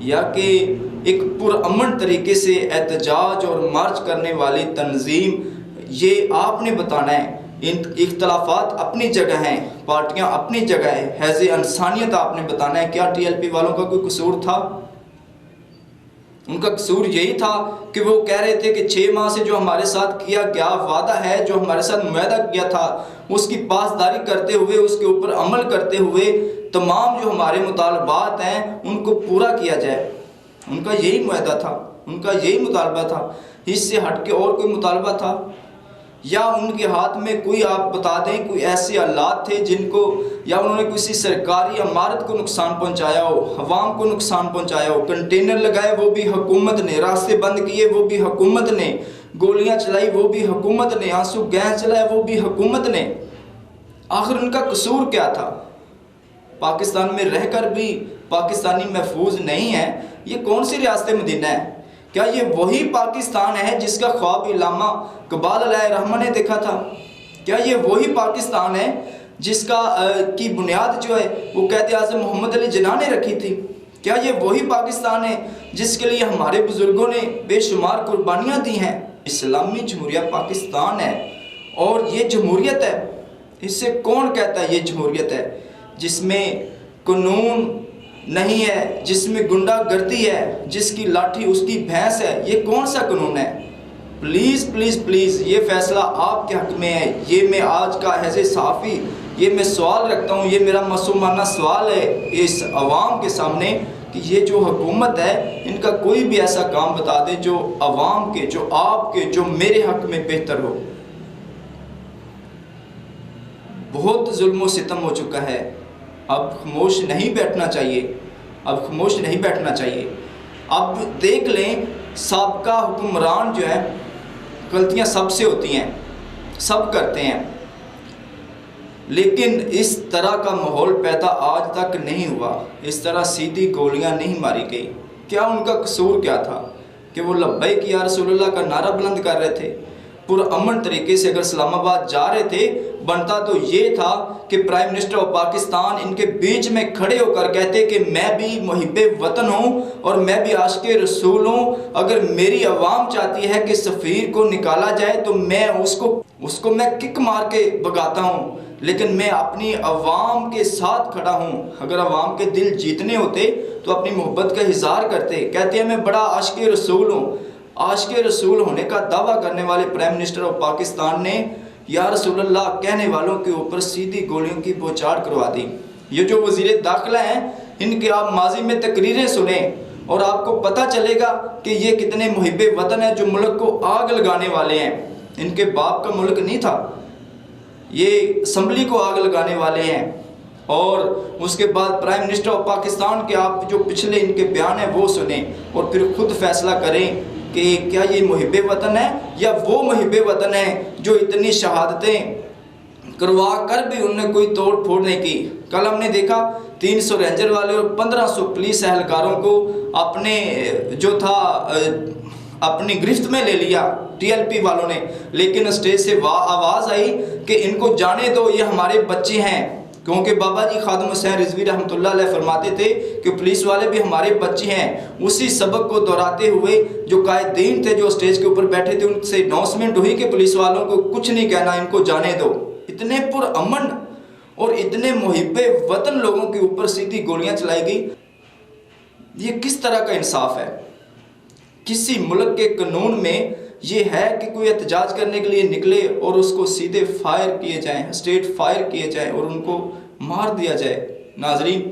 یا کہ ایک پرامن طریقے سے احتجاج اور مارچ کرنے والی تنظیم، یہ آپ نے بتانا ہے۔ ان اختلافات اپنی جگہ ہیں، پارٹیاں اپنی جگہ ہے، حیض انسانیت آپ نے بتانا ہے۔ کیا ٹی ایل پی والوں کا کوئی قصور تھا؟ ان کا قصور یہی تھا کہ وہ کہہ رہے تھے کہ 6 ماہ سے جو ہمارے ساتھ کیا گیا وعدہ ہے، جو ہمارے ساتھ معاہدہ کیا تھا، اس کی پاسداری کرتے ہوئے، اس کے اوپر عمل کرتے ہوئے تمام جو ہمارے مطالبات ہیں ان کو پورا کیا جائے۔ ان کا یہی معاہدہ تھا، ان کا یہی مطالبہ تھا، اس سے ہٹ کے اور کوئی مطالبہ تھا؟ یا ان کے ہاتھ میں کوئی آپ بتا دیں کوئی ایسے آلات تھے جن کو، یا انہوں نے کسی سرکاری عمارت کو نقصان پہنچایا ہو، عوام کو نقصان پہنچایا ہو، کنٹینر لگائے وہ بھی حکومت نے، راستے بند کیے وہ بھی حکومت نے، گولیاں چلائی وہ بھی حکومت نے، آنسو گیس چلائے وہ بھی حکومت نے۔ آخر ان کا قصور کیا تھا؟ پاکستان میں رہ کر بھی پاکستانی محفوظ نہیں ہے، یہ کون سی ریاست مدینہ ہے؟ کیا یہ وہی پاکستان ہے جس کا خواب علامہ اقبال علیہ الرحمہ نے دیکھا تھا؟ کیا یہ وہی پاکستان ہے جس کا کی بنیاد جو ہے وہ قائد اعظم محمد علی جناح نے رکھی تھی؟ کیا یہ وہی پاکستان ہے جس کے لیے ہمارے بزرگوں نے بے شمار قربانیاں دی ہیں؟ اسلامی جمہوریہ پاکستان ہے اور یہ جمہوریت ہے۔ اس سے کون کہتا ہے یہ جمہوریت ہے؟ جس میں قانون نہیں ہے، جس میں گنڈا گردی ہے، جس کی لاٹھی اس کی بھینس ہے، یہ کون سا قانون ہے؟ پلیز پلیز پلیز یہ فیصلہ آپ کے حق میں ہے۔ یہ میں آج کا حیض صحافی یہ میں سوال رکھتا ہوں، یہ میرا معصومانہ سوال ہے اس عوام کے سامنے کہ یہ جو حکومت ہے ان کا کوئی بھی ایسا کام بتا دے جو عوام کے، جو آپ کے، جو میرے حق میں بہتر ہو۔ بہت ظلم و ستم ہو چکا ہے، اب خاموش نہیں بیٹھنا چاہیے، اب خاموش نہیں بیٹھنا چاہیے۔ اب دیکھ لیں سابقہ حکمران جو ہے، غلطیاں سب سے ہوتی ہیں، سب کرتے ہیں، لیکن اس طرح کا ماحول پیدا آج تک نہیں ہوا، اس طرح سیدھی گولیاں نہیں ماری گئی۔ کیا ان کا قصور کیا تھا کہ وہ لبیک یا رسول اللہ کا نعرہ بلند کر رہے تھے؟ پرامن طریقے سے اگر اسلام آباد جا رہے تھے، بنتا تو یہ تھا کہ پرائم منسٹر آف پاکستان ان کے بیچ میں کھڑے ہو کر کہتے کہ میں بھی محب وطن ہوں اور میں بھی عاشق رسول ہوں، اگر میری عوام چاہتی ہے کہ سفیر کو نکالا جائے تو میں اس کو میں کک مار کے بھگاتا ہوں، لیکن میں اپنی عوام کے ساتھ کھڑا ہوں۔ اگر عوام کے دل جیتنے ہوتے تو اپنی محبت کا اظہار کرتے، کہتے ہیں میں بڑا عاشق رسول ہوں۔ عاشق رسول ہونے کا دعویٰ کرنے والے پرائم منسٹر آف پاکستان نے یا رسول اللہ کہنے والوں کے اوپر سیدھی گولیوں کی بوچھاڑ کروا دی۔ یہ جو وزیر داخلہ ہیں، ان کے آپ ماضی میں تقریریں سنیں اور آپ کو پتہ چلے گا کہ یہ کتنے محب وطن ہیں، جو ملک کو آگ لگانے والے ہیں۔ ان کے باپ کا ملک نہیں تھا، یہ اسمبلی کو آگ لگانے والے ہیں۔ اور اس کے بعد پرائم منسٹر آف پاکستان کے آپ جو پچھلے ان کے بیان ہیں وہ سنیں اور پھر خود فیصلہ کریں کہ کیا یہ محب وطن ہے یا وہ محب وطن ہے جو اتنی شہادتیں کروا کر بھی انہوں نے کوئی توڑ پھوڑ نہیں کی۔ کل ہم نے دیکھا 300 رینجر والے اور 1500 پولیس اہلکاروں کو اپنے جو تھا اپنی گرفت میں لے لیا ٹی ایل پی والوں نے، لیکن اسٹیج سے آواز آئی کہ ان کو جانے دو، یہ ہمارے بچے ہیں، کیونکہ بابا جی خادم حسین رضوی رحمۃ اللہ علیہ فرماتے تھے کہ پولیس والے بھی ہمارے بچے ہیں۔ اسی سبق کو دہراتے ہوئے جو قائدین تھے جو اسٹیج کے اوپر بیٹھے تھے، ان سے اناؤنسمنٹ ہوئی کہ پولیس والوں کو کچھ نہیں کہنا، ان کو جانے دو۔ اتنے پرامن اور اتنے محب وطن لوگوں کے اوپر سیدھی گولیاں چلائی گئی، یہ کس طرح کا انصاف ہے؟ کسی ملک کے قانون میں یہ ہے کہ کوئی احتجاج کرنے کے لیے نکلے اور اس کو سیدھے فائر کیے جائیں، اسٹیٹ فائر کیے جائیں اور ان کو مار دیا جائے۔ ناظرین،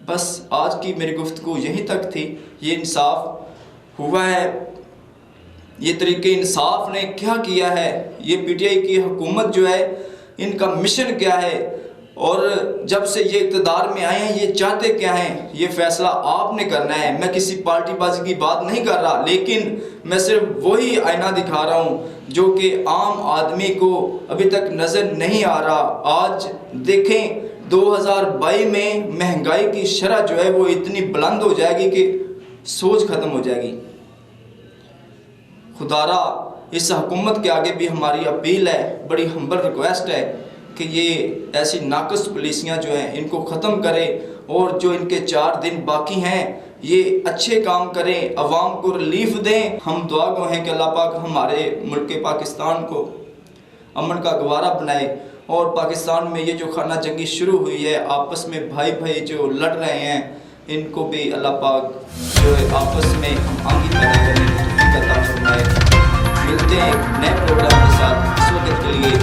بس آج کی میری گفتگو یہیں تک تھی۔ یہ انصاف ہوا ہے، یہ طریقے انصاف نے کیا کیا ہے، یہ پی ٹی آئی کی حکومت جو ہے ان کا مشن کیا ہے، اور جب سے یہ اقتدار میں آئے ہیں یہ چاہتے کیا ہیں، یہ فیصلہ آپ نے کرنا ہے۔ میں کسی پارٹی بازی کی بات نہیں کر رہا، لیکن میں صرف وہی آئینہ دکھا رہا ہوں جو کہ عام آدمی کو ابھی تک نظر نہیں آ رہا۔ آج دیکھیں 2022 میں مہنگائی کی شرح جو ہے وہ اتنی بلند ہو جائے گی کہ سوچ ختم ہو جائے گی۔ خدا را اس حکومت کے آگے بھی ہماری اپیل ہے، بڑی ہمبل ریکویسٹ ہے کہ یہ ایسی ناقص پالیسیاں جو ہیں ان کو ختم کرے، اور جو ان کے 4 دن باقی ہیں یہ اچھے کام کریں، عوام کو ریلیف دیں۔ ہم دعا گو ہیں کہ اللہ پاک ہمارے ملک پاکستان کو امن کا گوارا بنائے، اور پاکستان میں یہ جو خانہ جنگی شروع ہوئی ہے، آپس میں بھائی بھائی جو لڑ رہے ہیں، ان کو بھی اللہ پاک جو ہے آپس میں ہم آہنگی پیدا کرنے کی توفیق عطا فرمائے۔ ملتے ہیں ایک نئے پروگرام کے ساتھ، اس وقت کے لیے